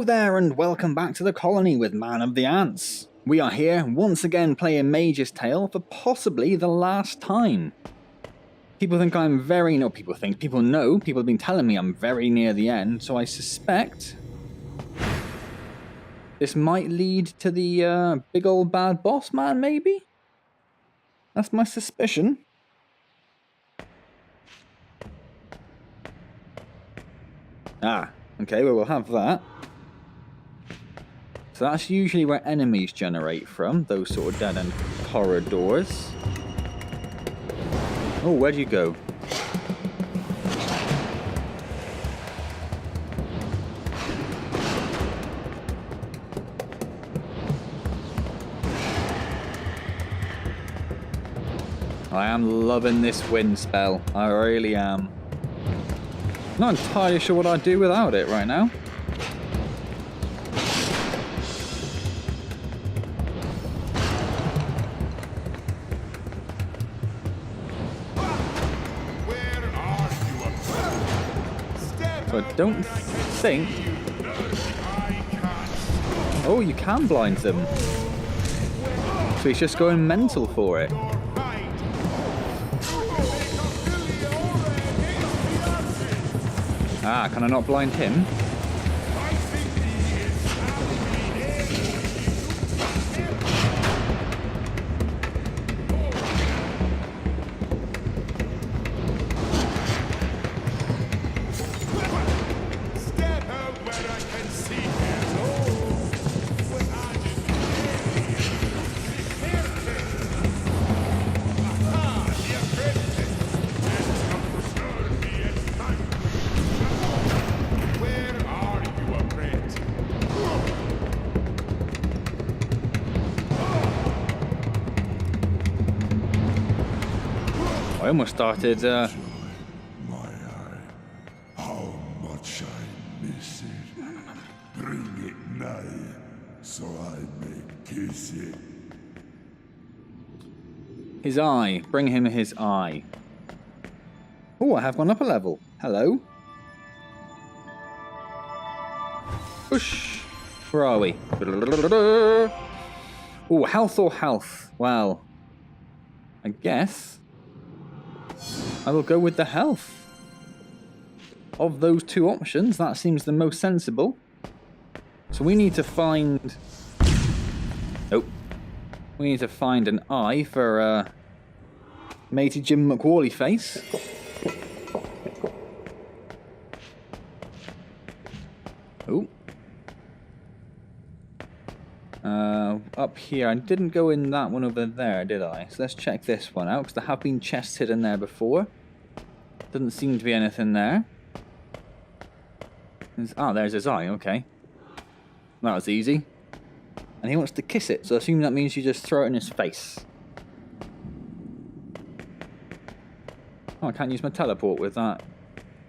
Hello there and welcome back to the colony with Man of the Antz. We are here once again playing Mage's Tale for possibly the last time. People think I'm very, no people think, people know, people have been telling me I'm very near the end, so I suspect this might lead to the big old bad boss man maybe? That's my suspicion. Ah, okay, well we'll have that. So that's usually where enemies generate from, those sort of dead-end corridors. Oh, where'd you go? I am loving this wind spell, I really am. Not entirely sure what I'd do without it right now. So I don't think... Oh, you can blind them. So he's just going mental for it. Ah, can I not blind him? I almost started, My eye, how much I miss it. Bring it nigh, so I may kiss it. His eye. Bring him his eye. Oh, I have gone up a level. Hello. Whoosh. Where are we? Oh, health or health? Well, I guess I will go with the health. Of those two options, that seems the most sensible. So we need to find... Nope. We need to find an eye for matey Jim McWally face. Oh. Up here, I didn't go in that one over there, did I? So let's check this one out, because there have been chests hidden there before. Doesn't seem to be anything there. There's his eye, okay. That was easy. And he wants to kiss it, so I assume that means you just throw it in his face. Oh, I can't use my teleport with that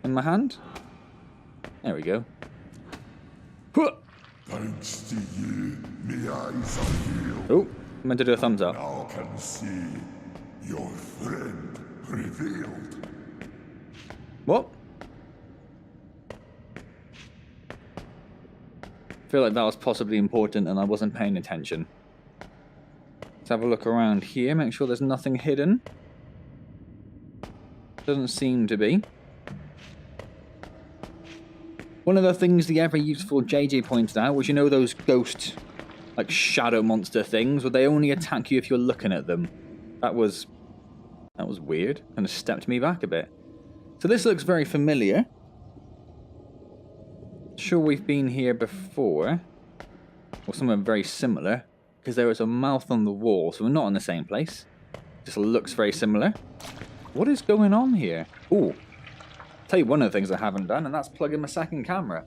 in my hand. There we go. Thanks to you, me eyes are healed. Oh, I meant to do a thumbs up. Now can see your friend revealed. What? I feel like that was possibly important and I wasn't paying attention. Let's have a look around here, make sure there's nothing hidden. Doesn't seem to be. One of the things the ever useful JJ pointed out was, you know, those ghost, like shadow monster things, where they only attack you if you're looking at them. That was weird. Kind of stepped me back a bit. So this looks very familiar. Sure we've been here before. Or somewhere very similar. Because there was a mouth on the wall, so we're not in the same place. Just looks very similar. What is going on here? Ooh. Tell you one of the things I haven't done, and that's plug in my second camera.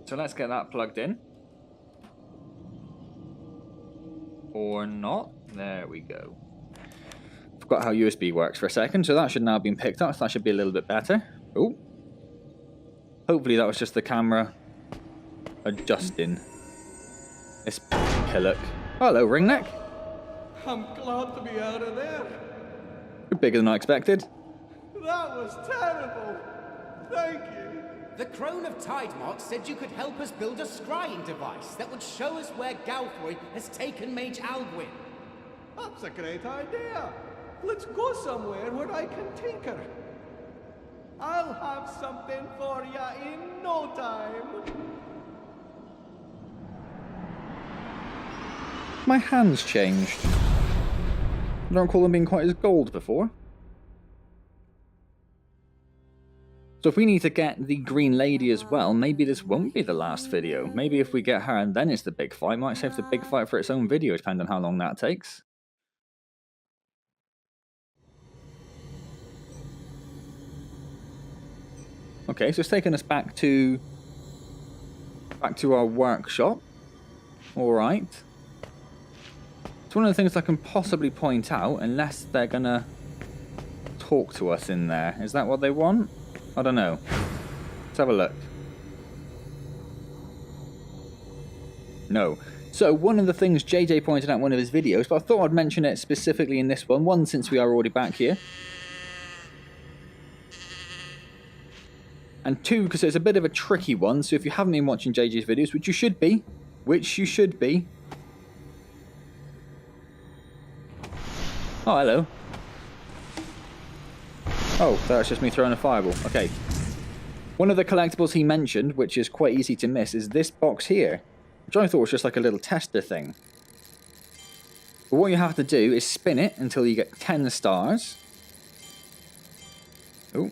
So let's get that plugged in. Or not. There we go. Forgot how USB works for a second, so that should now have been picked up, so that should be a little bit better. Oh. Hopefully that was just the camera adjusting. This pillock. Hello, Wringneck. I'm glad to be out of there. You're bigger than I expected. That was terrible. Thank you. The Crone of Tidemark said you could help us build a scrying device that would show us where Galthroy has taken Mage Algwyn. That's a great idea. Let's go somewhere where I can tinker. I'll have something for ya in no time. My hands changed. I don't recall them being quite as gold before. So if we need to get the Green Lady as well, maybe this won't be the last video. Maybe if we get her and then it's the big fight, might save the big fight for its own video, depending on how long that takes. Okay, so it's taking us back to our workshop. Alright. It's one of the things I can possibly point out, unless they're gonna talk to us in there. Is that what they want? I don't know. Let's have a look. No. So, one of the things JJ pointed out in one of his videos, but I thought I'd mention it specifically in this one. One, since we are already back here. And two, because it's a bit of a tricky one, so if you haven't been watching JJ's videos, which you should be. Oh, hello. Oh, that's just me throwing a fireball. Okay. One of the collectibles he mentioned, which is quite easy to miss, is this box here. Which I thought was just like a little tester thing. But what you have to do is spin it until you get 10 stars. Oh.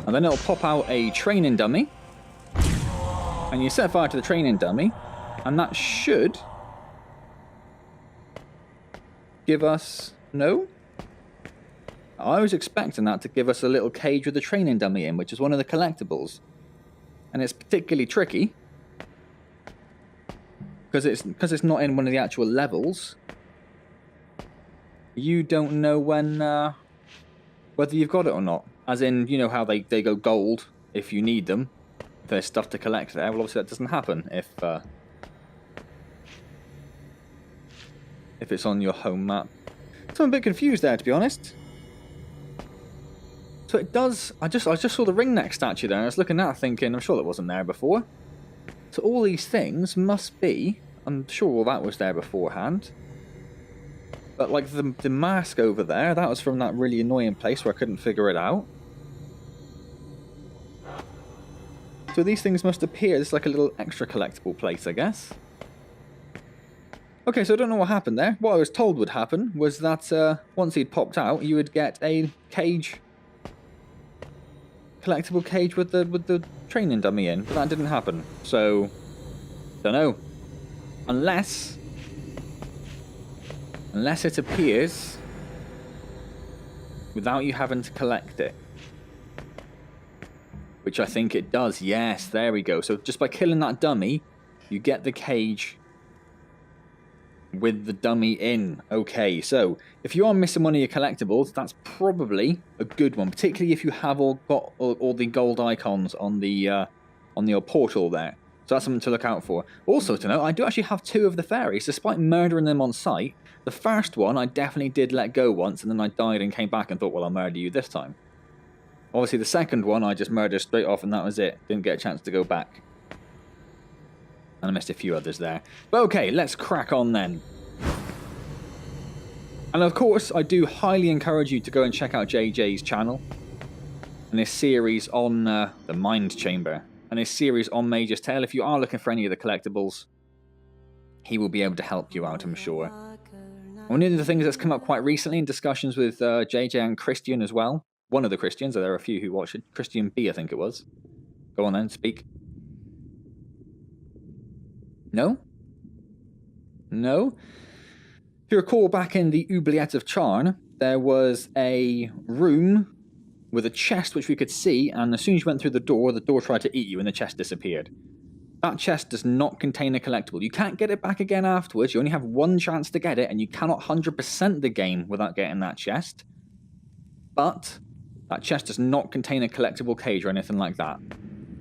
And then it'll pop out a training dummy. And you set fire to the training dummy. And that should give us... No? I was expecting that to give us a little cage with a training dummy in, which is one of the collectibles. And it's particularly tricky. Because it's not in one of the actual levels. You don't know when... whether you've got it or not. As in, you know how they go gold if you need them. If there's stuff to collect there. Well, obviously that doesn't happen if it's on your home map. So I'm a bit confused there, to be honest. So it does... I just saw the Wringneck statue there, and I was looking at it thinking, I'm sure that wasn't there before. So all these things must be... I'm sure all that was there beforehand. But like the mask over there, that was from that really annoying place where I couldn't figure it out. So these things must appear. It's like a little extra collectible place, I guess. Okay, so I don't know what happened there. What I was told would happen was that once he'd popped out, you would get a cage, collectible cage with the training dummy in, but that didn't happen. So, don't know. Unless it appears without you having to collect it. Which I think it does. Yes, there we go. So just by killing that dummy, you get the cage with the dummy in. Okay, so if you are missing one of your collectibles, that's probably a good one, particularly if you have all the gold icons on the old portal there. So that's something to look out for. Also to note, I do actually have 2 of the fairies, despite murdering them on sight. The first one I definitely did let go once, and then I died and came back and thought, well, I'll murder you this time. Obviously the second one I just murdered straight off, and that was it. Didn't get a chance to go back. And I missed a few others there. But okay, let's crack on then. And of course, I do highly encourage you to go and check out JJ's channel. And his series on the Mind Chamber. And his series on Mage's Tale. If you are looking for any of the collectibles, he will be able to help you out, I'm sure. One of the things that's come up quite recently in discussions with JJ and Christian as well. One of the Christians, there are a few who watch it. Christian B, I think it was. Go on then, speak. No? No? If you recall back in the Oubliette of Charn, there was a room with a chest which we could see, and as soon as you went through the door tried to eat you and the chest disappeared. That chest does not contain a collectible. You can't get it back again afterwards. You only have one chance to get it, and you cannot 100% the game without getting that chest. But that chest does not contain a collectible cage or anything like that.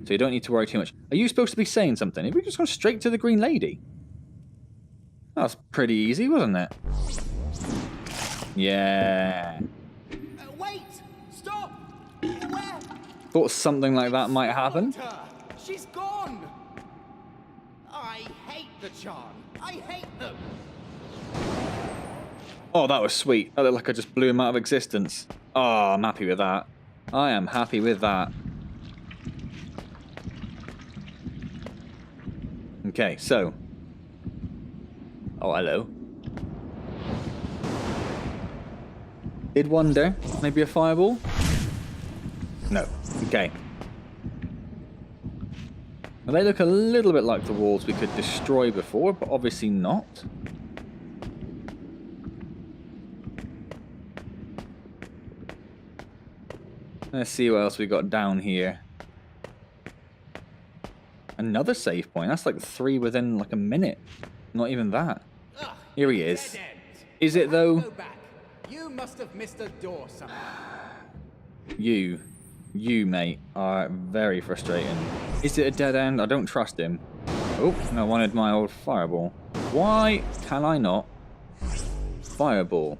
So you don't need to worry too much. Are you supposed to be saying something? Have we just gone straight to the Green Lady? That was pretty easy, wasn't it? Yeah. Wait! Stop! thought something like that might happen. She's gone! I hate the charm. I hate them. Oh, that was sweet. That looked like I just blew him out of existence. Oh, I'm happy with that. I am happy with that. Okay, so. Oh, hello. Did wonder, maybe a fireball? No. Okay. Well, they look a little bit like the walls we could destroy before, but obviously not. Let's see what else we got down here. Another save point. That's like 3 within like a minute. Not even that. Ugh, here he is. dead end. Is it though? Go back. You must have missed a door somewhere. You, mate, are very frustrating. Is it a dead end? I don't trust him. Oh, I wanted my old fireball. Why can I not fireball?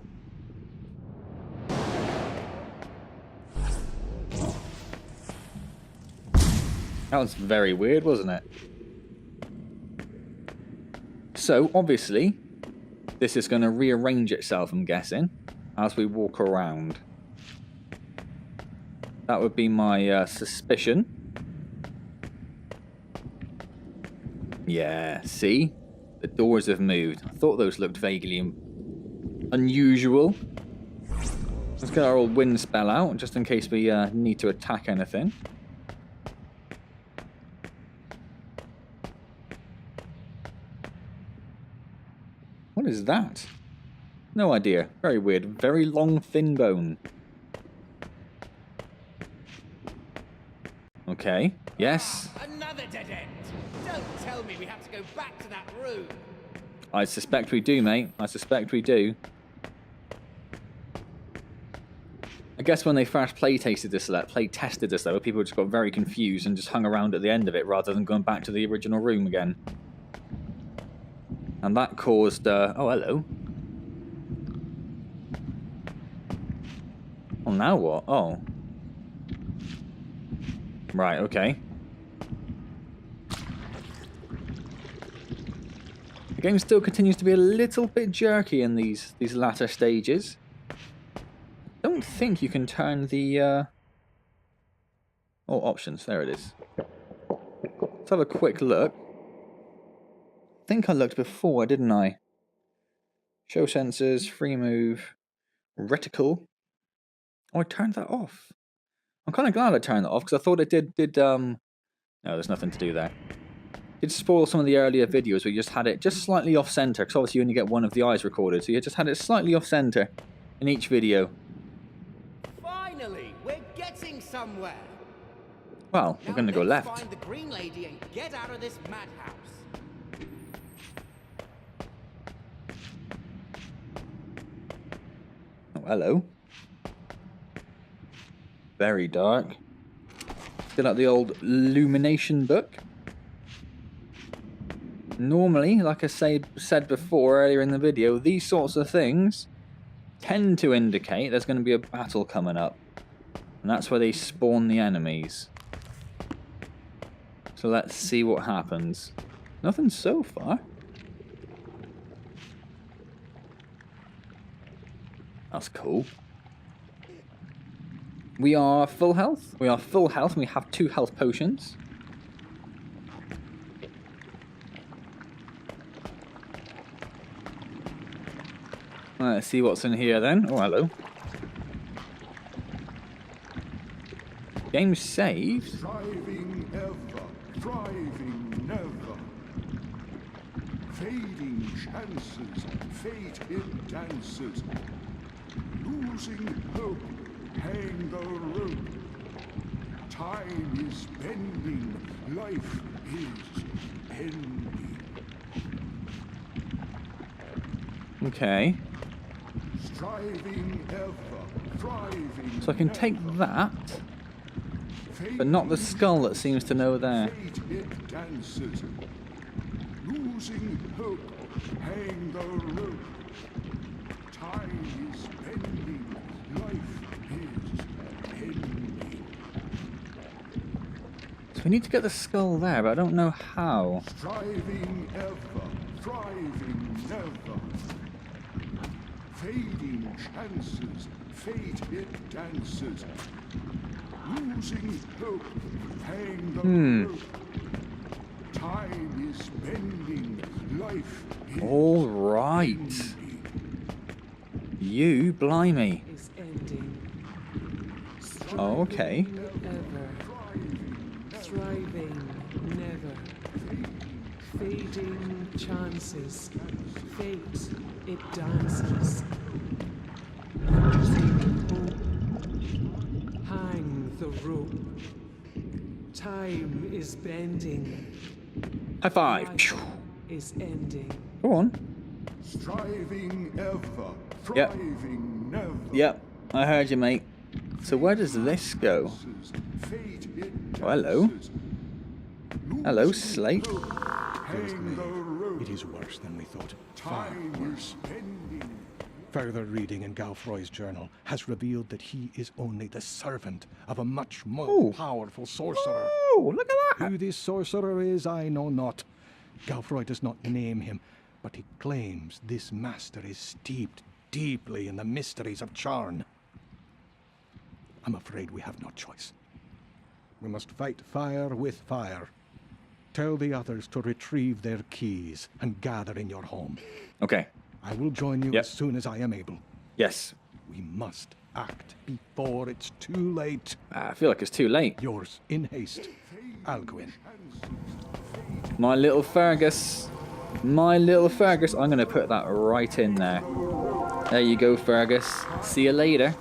That was very weird, wasn't it? So, obviously, this is going to rearrange itself, I'm guessing, as we walk around. That would be my suspicion. Yeah, see? The doors have moved. I thought those looked vaguely unusual. Let's get our old wind spell out, just in case we need to attack anything. What is that? No idea. Very weird. Very long, thin bone. Okay. Yes. Another dead end. Don't tell me we have to go back to that room. I suspect we do, mate. I suspect we do. I guess when they first play tested this though, people just got very confused and just hung around at the end of it rather than going back to the original room again. And that caused, oh, hello. Well, now what? Oh. Right, okay. The game still continues to be a little bit jerky in these latter stages. I don't think you can turn the, oh, options, there it is. Let's have a quick look. I think I looked before, didn't I? Show sensors, free move, reticle. Oh, I turned that off. I'm kind of glad I turned that off because I thought it did no, there's nothing to do there. It did spoil some of the earlier videos where you just had it just slightly off center because obviously you only get one of the eyes recorded, so you just had it slightly off center in each video. Finally, we're getting somewhere. Well, we're going to go left. Find the green lady and get out of this madhouse. Oh, hello. Very dark. Still like the old illumination book. Normally, like I said before earlier in the video, these sorts of things tend to indicate there's going to be a battle coming up. And that's where they spawn the enemies. So let's see what happens. Nothing so far. That's cool. We are full health. We are full health and we have 2 health potions. Let's see what's in here then. Oh, hello. Game saved. Striving ever, thriving never. Fading chances, fate in dances. Losing hope, hang the rope. Time is bending, life is ending. Okay. Striving ever, thriving. So I can take that, but not the skull that seems to know there. Fate it dances. Losing hope, hang the rope. Time is bending, life is ending. So we need to get the skull there, but I don't know how. Striving ever, thriving never. Fading chances, fate it dances. Losing hope, hang the rope. Time is bending, life is All right. ending. You, blimey. Is ending. Oh, okay. Ever. Thriving never. Fading chances. Fate it dances. Losing hope. Hang the rope. Time is bending. High five. Life is ending. Go on. Striving ever, Yep. thriving never. Yep, I heard you, mate. So where does this go? Fate it Oh, hello. dances. Hello, Losing Slate. hope, hang the rope. It is worse than we thought. Far Time worse. is bending. Further reading in Galfroy's journal has revealed that he is only the servant of a much more Oh. powerful sorcerer. Oh, look at that. Who this sorcerer is, I know not. Galfroy does not name him, but he claims this master is steeped deeply in the mysteries of Charn. I'm afraid we have no choice. We must fight fire with fire. Tell the others to retrieve their keys and gather in your home. Okay. I will join you Yep. as soon as I am able. Yes. We must act before it's too late. I feel like it's too late. Yours, in haste, Alcuin. My little Fergus. My little Fergus. I'm going to put that right in there. There you go, Fergus. See you later.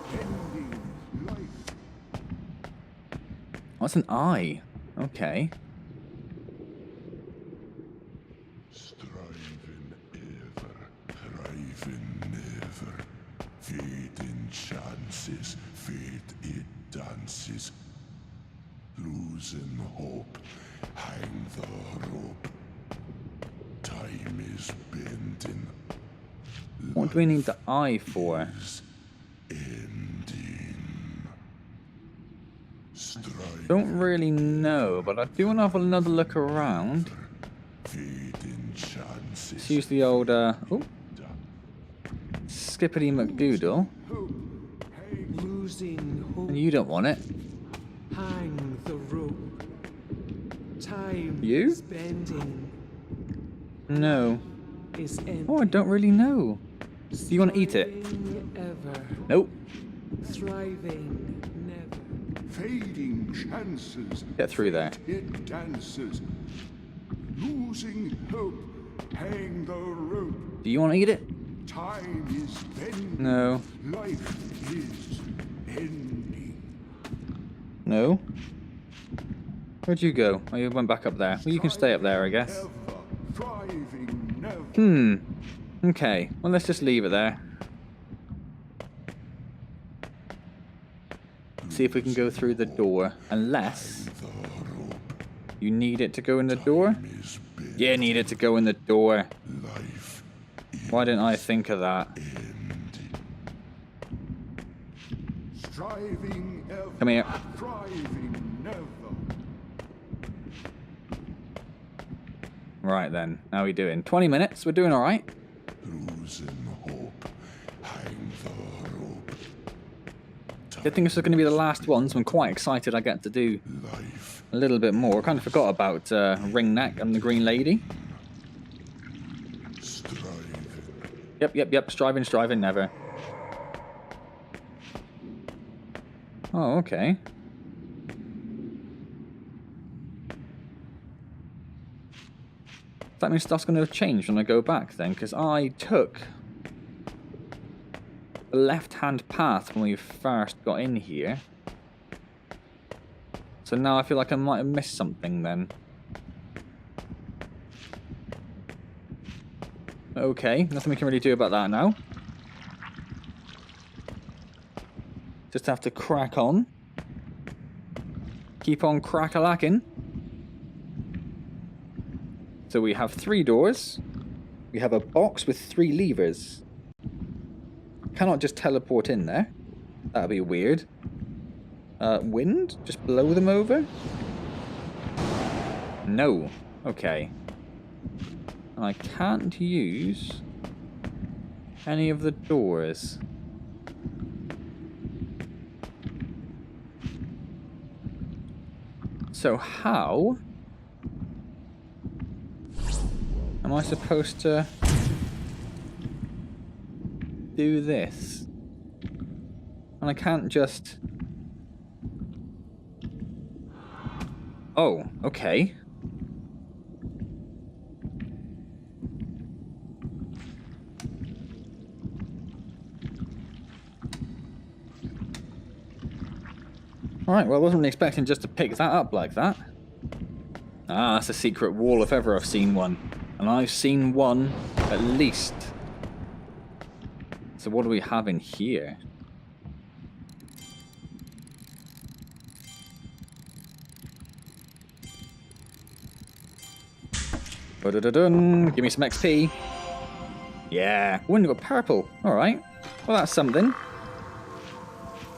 What's an eye? Okay. Striving ever, thriving never. Fading chances, fate it dances. Losing hope, hang the rope. Time is bending, What do we need the eye for? ending. Striving, Don't really know, but I do want to have another look around. fading chances. Let's use the old, Skippity McDoodle. Losing hope. And you don't want it. Hang the rope. Time You? is bending. No. Is ending. Oh, I don't really know. Do you want to eat it? Thriving ever. Nope. Thriving never. Fading chances. Get through there. It dances. Losing hope. Hang the rope. Do you want to eat it? Time is bending. No. Life is ending. No. Where'd you go? Oh, you went back up there. Well, you can stay up there, I guess. Ever. Thriving never. Okay. Well, let's just leave it there. See if we can go through the door. Unless you need it to go in the door. Is bending. Yeah, need it to go in the door. Life Why didn't I think of that? ending. Striving ever. Come here. Thriving never. Right then. How are we doing? 20 minutes. We're doing all right. Losing hope. Hang the rope. I think this is going to be the last one, so I'm quite excited I get to do Life a little bit more. I kind of forgot about Wringneck and the Green Lady. striving. Yep. Striving, never. Oh, okay. That means stuff's going to change when I go back then, because I took the left-hand path when we first got in here. So now I feel like I might have missed something then. Okay, nothing we can really do about that now. Just have to crack on. Keep on crack-a-lacking. So we have 3 doors. We have a box with 3 levers. Cannot just teleport in there. That'd be weird. Wind? Just blow them over? no. Okay. And I can't use any of the doors. So how am I supposed to do this? And I can't just... Oh, okay. Alright, well I wasn't expecting just to pick that up like that. Ah, that's a secret wall if ever I've seen one. And I've seen one at least. So what do we have in here? Ba-da-da-dun. Give me some XP. Yeah, window of purple. Alright. Well, that's something.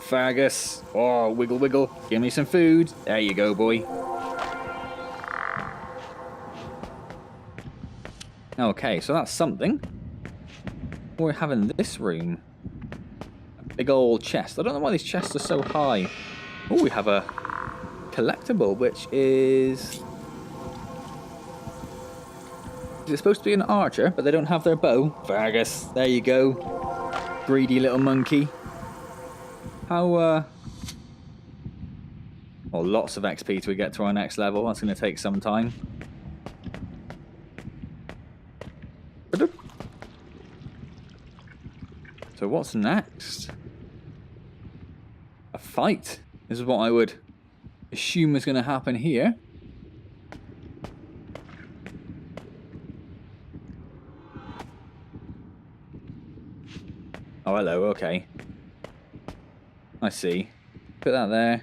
Fergus. Oh, wiggle, wiggle. Give me some food. There you go, boy. Okay, so that's something. What we have in this room? A big old chest. I don't know why these chests are so high. Oh, we have a collectible, which is... Is it supposed to be an archer, but they don't have their bow? Fergus. There you go. Greedy little monkey. How, well, lots of XP till we get to our next level. That's going to take some time. So what's next? A fight is what I would assume is going to happen here. Oh, hello, okay. I see. Put that there.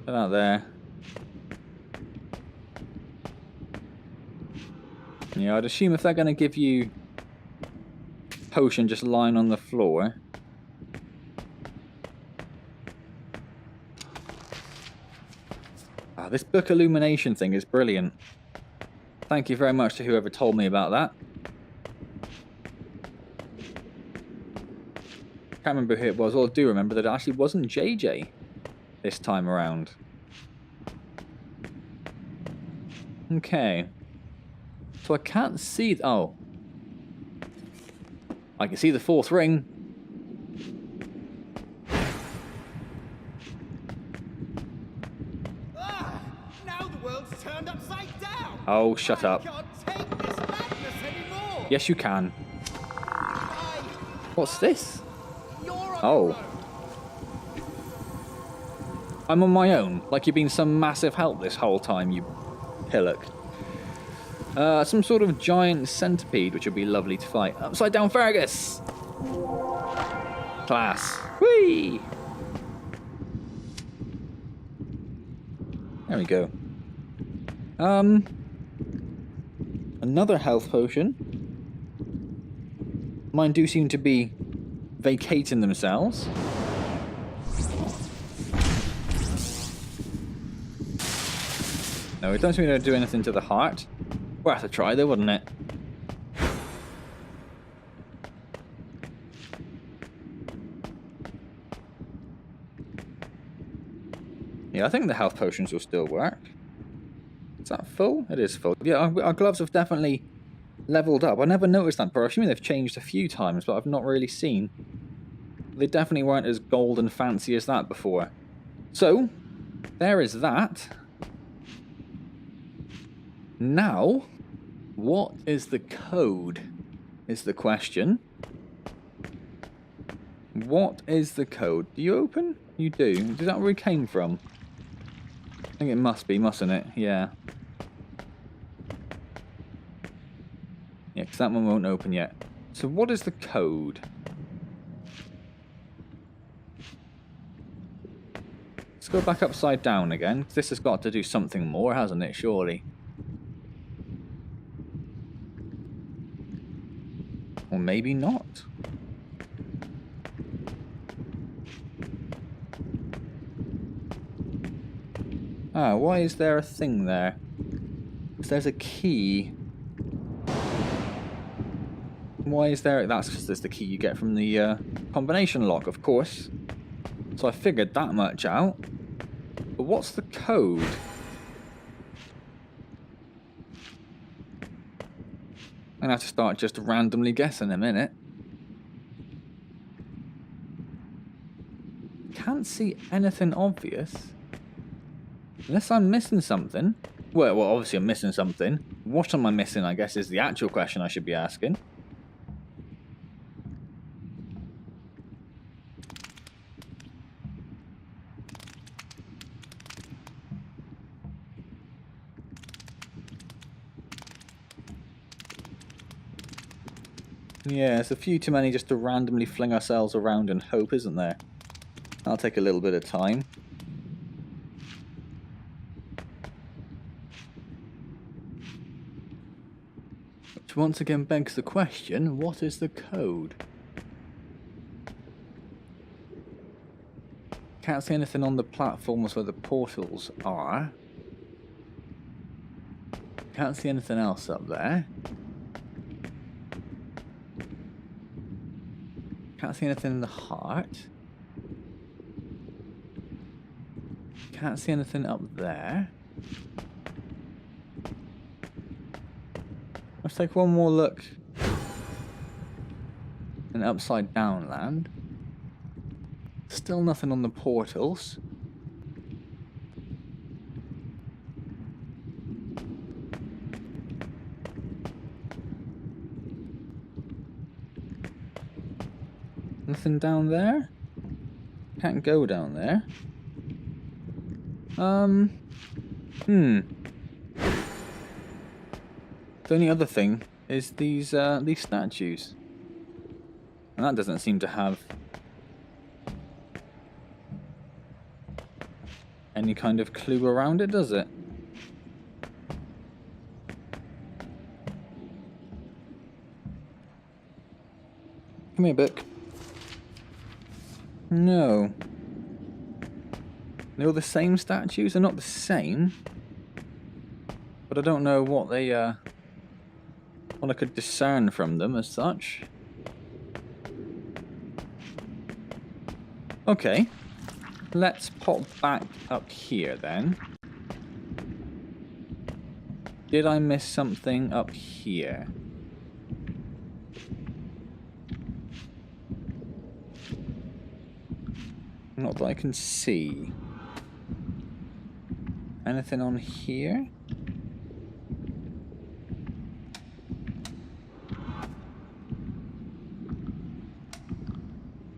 Put that there. Yeah, I'd assume if they're going to give you potion just lying on the floor. Ah, this book illumination thing is brilliant. Thank you very much to whoever told me about that. Can't remember who it was. Well, I do remember that it actually wasn't JJ this time around. Okay. So I can't see... Oh. I can see the fourth ring. Ah, now the world's turned upside down. Oh, shut up. I can't take this madness anymore. Yes, you can. What's this? You're on Oh. your own. I'm on my own. Like you've been some massive help this whole time, you pillock. Some sort of giant centipede, which would be lovely to fight. Upside down Fergus! Class. Whee! There we go. Another health potion. Mine do seem to be vacating themselves. No, it doesn't seem to do anything to the heart. Worth a try though, wouldn't it? Yeah, I think the health potions will still work. Is that full? It is full. Yeah, our gloves have definitely leveled up. I never noticed that, but I'm assuming they've changed a few times, but I've not really seen. They definitely weren't as gold and fancy as that before. So, there is that. Now, what is the code? Is the question. What is the code? Do you open? You do. Is that where we came from? I think it must be, mustn't it? Yeah. Yeah, because that one won't open yet. So what is the code? Let's go back upside down again. This has got to do something more, hasn't it? Surely. Or maybe not. Ah, why is there a thing there? Because there's a key. Why is there... That's because there's the key you get from the combination lock, of course. So I figured that much out. But what's the code? I'm going to have to start just randomly guessing a minute. Can't see anything obvious. Unless I'm missing something. Well, obviously I'm missing something. What am I missing, I guess, is the actual question I should be asking. Yeah, it's a few too many just to randomly fling ourselves around and hope, isn't there? That'll take a little bit of time. Which once again begs the question, what is the code? Can't see anything on the platforms where the portals are. Can't see anything else up there. Can't see anything in the heart. Can't see anything up there. Let's take one more look. An upside down land. Still nothing on the portals. Nothing down there? Can't go down there. The only other thing is these statues. And that doesn't seem to have any kind of clue around it, does it? Come here, book. No. They're all the same statues? They're not the same. But I don't know what they, what I could discern from them as such. Okay. Let's pop back up here then. Did I miss something up here? Not that I can see. Anything on here?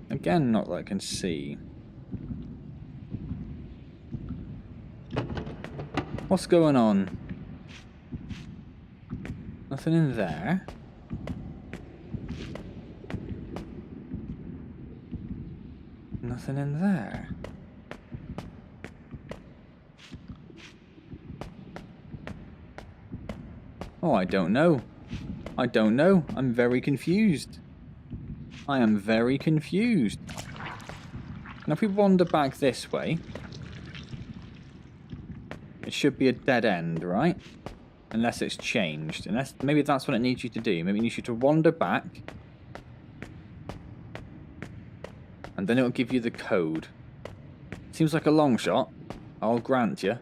Again, not that I can see. What's going on? Nothing in there. Nothing in there. Oh, I don't know. I don't know. I'm very confused. I am very confused. Now, if we wander back this way, it should be a dead end, right? Unless it's changed. Unless maybe that's what it needs you to do. Maybe it needs you to wander back. And then it'll give you the code. Seems like a long shot. I'll grant you.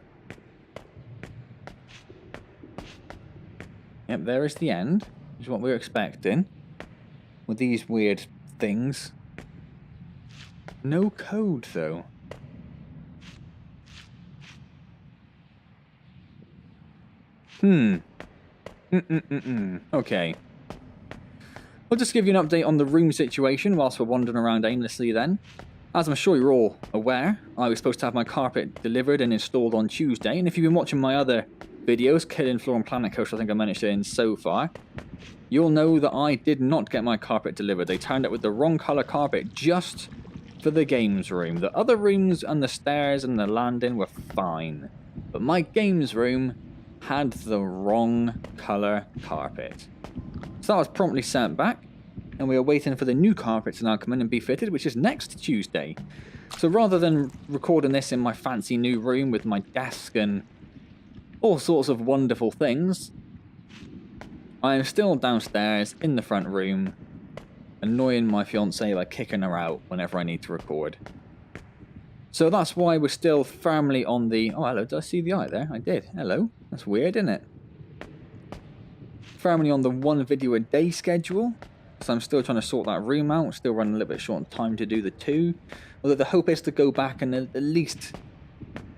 Yep, there is the end. Is what we were expecting. With these weird things. No code, though. Okay. I'll just give you an update on the room situation whilst we're wandering around aimlessly then. As I'm sure you're all aware, I was supposed to have my carpet delivered and installed on Tuesday, and if you've been watching my other videos, Killing Floor and Planet Coaster, I think I managed it in so far, you'll know that I did not get my carpet delivered. They turned up with the wrong colour carpet just for the games room. The other rooms and the stairs and the landing were fine, but my games room had the wrong colour carpet. So that was promptly sent back, and we are waiting for the new carpet to now come in and be fitted, which is next Tuesday. So rather than recording this in my fancy new room with my desk and all sorts of wonderful things, I am still downstairs in the front room, annoying my fiancée by kicking her out whenever I need to record. So that's why we're still firmly on the... Oh, hello, did I see the eye there? I did. Hello. That's weird, isn't it? Firmly on the 1 video a day schedule. So I'm still trying to sort that room out. Still running a little bit short on time to do the 2. Although the hope is to go back and at least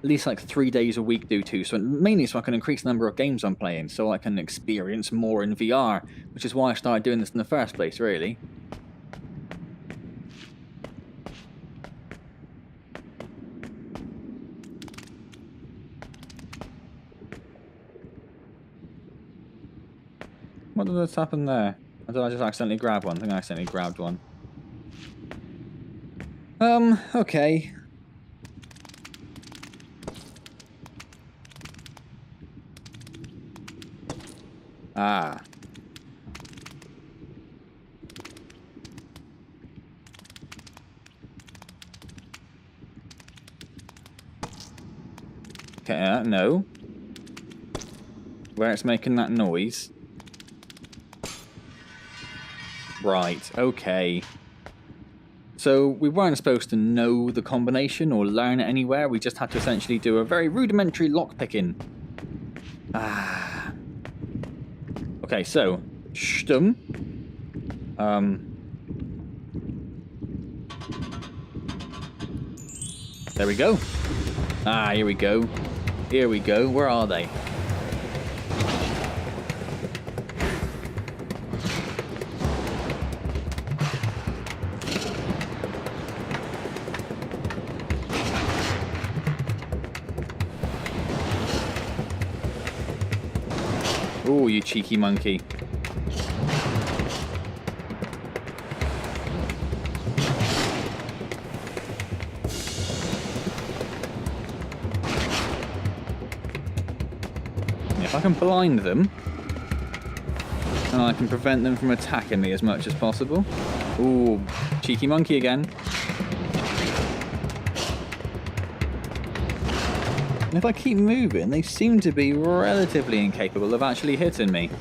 like 3 days a week do 2. So mainly so I can increase the number of games I'm playing. So I can experience more in VR. Which is why I started doing this in the first place, really. What did this happen there? Or did I just accidentally grab one? I think I accidentally grabbed one. Okay. Ah. Okay, no. Where it's making that noise. Right, okay. So we weren't supposed to know the combination or learn it anywhere. We just had to essentially do a very rudimentary lockpicking. Ah. Okay, so Stum. There we go. Ah, here we go. Here we go. Where are they? Oh, you cheeky monkey. If I can blind them, and I can prevent them from attacking me as much as possible. Ooh, cheeky monkey again. And if I keep moving, they seem to be relatively incapable of actually hitting me.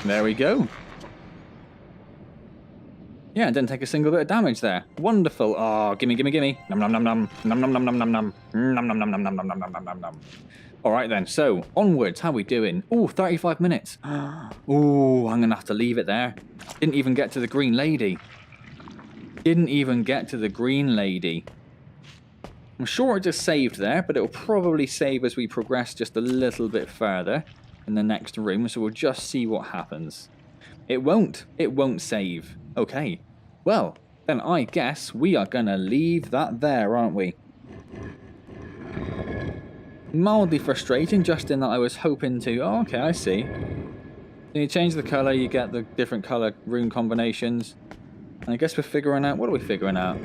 There we go. Yeah, it didn't take a single bit of damage there. Wonderful. Oh, gimme, gimme, gimme. Nom nom nom nom. Nom nom nom nom nom nom. Nom nom nom nom nom nom nom nom nom nom. Alright then, so, onwards, how we doing? Ooh, 35 minutes. Ooh, I'm gonna have to leave it there. Didn't even get to the green lady. Didn't even get to the green lady. I'm sure it just saved there, but it'll probably save as we progress just a little bit further in the next room, so we'll just see what happens. It won't save. Okay, well, then I guess we are gonna leave that there, aren't we? Mildly frustrating, just in that I was hoping to... Oh, okay, I see. When you change the colour, you get the different colour room combinations. And I guess we're figuring out... What are we figuring out?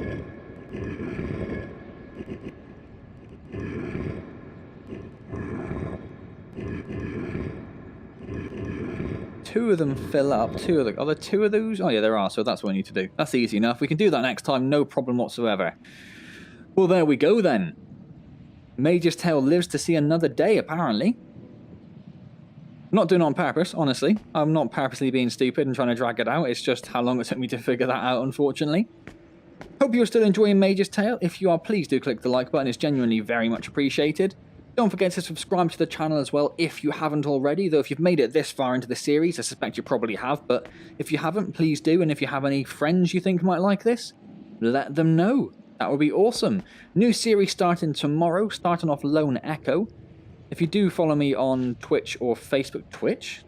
Two of them fill up. Are there 2 of those? Oh yeah, there are, so that's what we need to do. That's easy enough. We can do that next time, no problem whatsoever. Well, there we go then. Mage's Tale lives to see another day, apparently. I'm not doing it on purpose, honestly. I'm not purposely being stupid and trying to drag it out. It's just how long it took me to figure that out, unfortunately. Hope you're still enjoying Mage's Tale. If you are, please do click the like button. It's genuinely very much appreciated. Don't forget to subscribe to the channel as well if you haven't already, though if you've made it this far into the series, I suspect you probably have, but if you haven't, please do, and if you have any friends you think might like this, let them know. That would be awesome. New series starting tomorrow, starting off Lone Echo. If you do follow me on Twitch or Facebook... Twitch?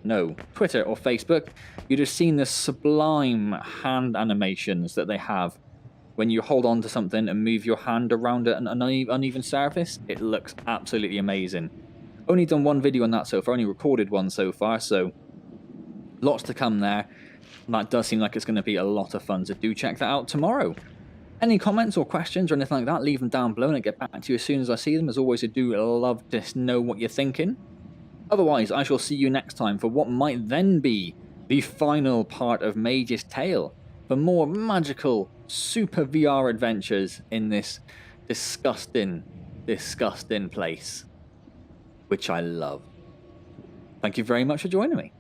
No, Twitter or Facebook, you'd have seen the sublime hand animations that they have. When you hold on to something and move your hand around an uneven surface, it looks absolutely amazing. Only done 1 video on that so far, only recorded 1 so far, so lots to come there. That does seem like it's going to be a lot of fun, so do check that out tomorrow. Any comments or questions or anything like that, leave them down below and I'll get back to you as soon as I see them. As always, I do love to know what you're thinking. Otherwise, I shall see you next time for what might then be the final part of Mage's tale, for more magical, super VR adventures in this disgusting place, which I love. Thank you very much for joining me.